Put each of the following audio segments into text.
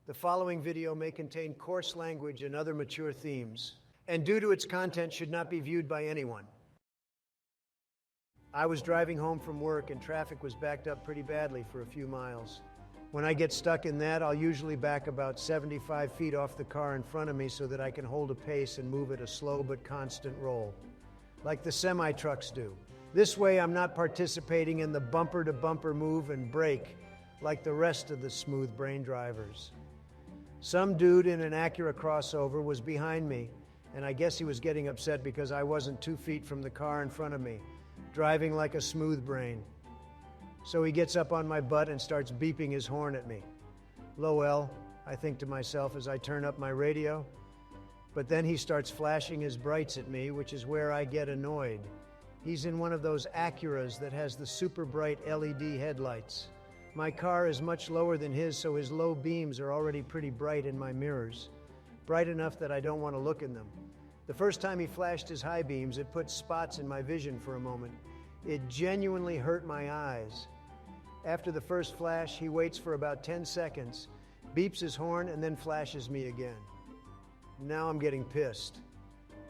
The following video may contain coarse language and other mature themes, and due to its content should not be viewed by anyone. I was driving home from work and traffic was backed up pretty badly for a few miles. When I get stuck in that, I'll usually back about 75 feet off the car in front of me so that I can hold a pace and move at a slow but constant roll, like the semi-trucks do. This way, I'm not participating in the bumper-to-bumper move and brake like the rest of the smooth brain drivers. Some dude in an Acura crossover was behind me, and I guess he was getting upset because I wasn't 2 feet from the car in front of me, driving like a smooth brain. So he gets up on my butt and starts beeping his horn at me. Lol, I think to myself as I turn up my radio. But then he starts flashing his brights at me, which is where I get annoyed. He's in one of those Acuras that has the super bright LED headlights. My car is much lower than his, so his low beams are already pretty bright in my mirrors. Bright enough that I don't want to look in them. The first time he flashed his high beams, it put spots in my vision for a moment. It genuinely hurt my eyes. After the first flash, he waits for about 10 seconds, beeps his horn, and then flashes me again. Now I'm getting pissed.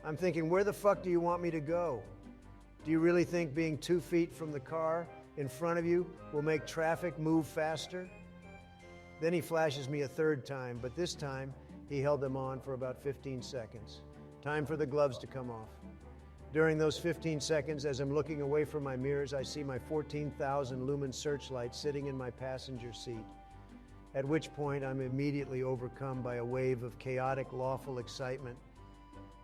I'm thinking, where the fuck do you want me to go? Do you really think being 2 feet from the car in front of you will make traffic move faster? Then he flashes me a third time, but this time he held them on for about 15 seconds. Time for the gloves to come off. During those 15 seconds, as I'm looking away from my mirrors, I see my 14,000 lumen searchlight sitting in my passenger seat, at which point I'm immediately overcome by a wave of chaotic, lawful excitement.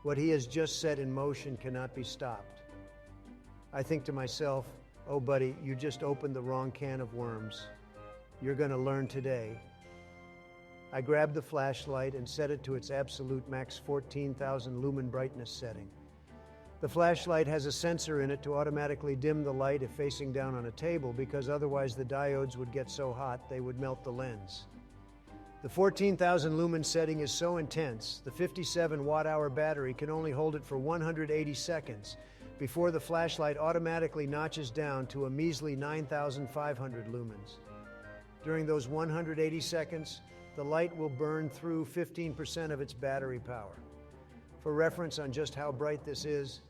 What he has just set in motion cannot be stopped. I think to myself, oh buddy, you just opened the wrong can of worms. You're going to learn today. I grabbed the flashlight and set it to its absolute max 14,000 lumen brightness setting. The flashlight has a sensor in it to automatically dim the light if facing down on a table, because otherwise the diodes would get so hot they would melt the lens. The 14,000 lumen setting is so intense, the 57 watt-hour battery can only hold it for 180 seconds before the flashlight automatically notches down to a measly 9,500 lumens. During those 180 seconds, the light will burn through 15% of its battery power. For reference on just how bright this is,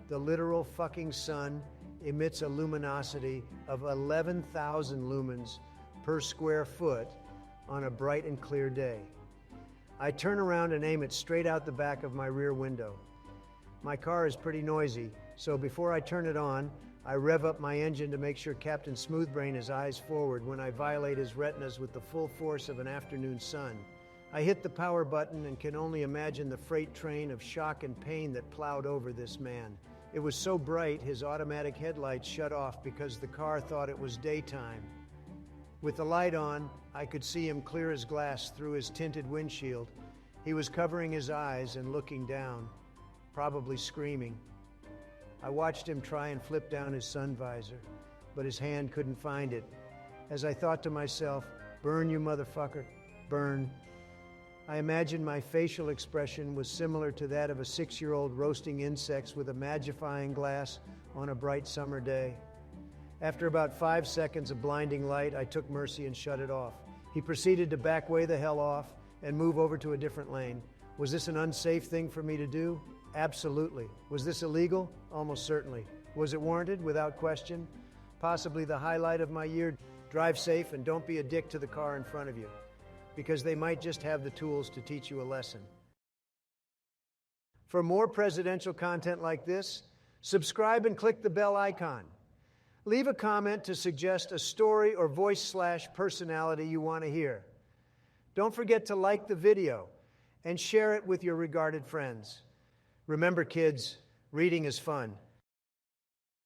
the literal fucking sun emits a luminosity of 11,000 lumens per square foot on a bright and clear day. I turn around and aim it straight out the back of my rear window. My car is pretty noisy, so before I turn it on, I rev up my engine to make sure Captain Smoothbrain is eyes forward when I violate his retinas with the full force of an afternoon sun. I hit the power button and can only imagine the freight train of shock and pain that plowed over this man. It was so bright, his automatic headlights shut off because the car thought it was daytime. With the light on, I could see him clear as glass through his tinted windshield. He was covering his eyes and looking down, probably screaming. I watched him try and flip down his sun visor, but his hand couldn't find it. As I thought to myself, burn you motherfucker, burn. I imagined my facial expression was similar to that of a 6-year-old roasting insects with a magnifying glass on a bright summer day. After about 5 seconds of blinding light, I took mercy and shut it off. He proceeded to back way the hell off and move over to a different lane. Was this an unsafe thing for me to do? Absolutely. Was this illegal? Almost certainly. Was it warranted? Without question. Possibly the highlight of my year. Drive safe and don't be a dick to the car in front of you, because they might just have the tools to teach you a lesson. For more presidential content like this, subscribe and click the bell icon. Leave a comment to suggest a story or voice/personality you want to hear. Don't forget to like the video and share it with your regarded friends. Remember, kids, reading is fun.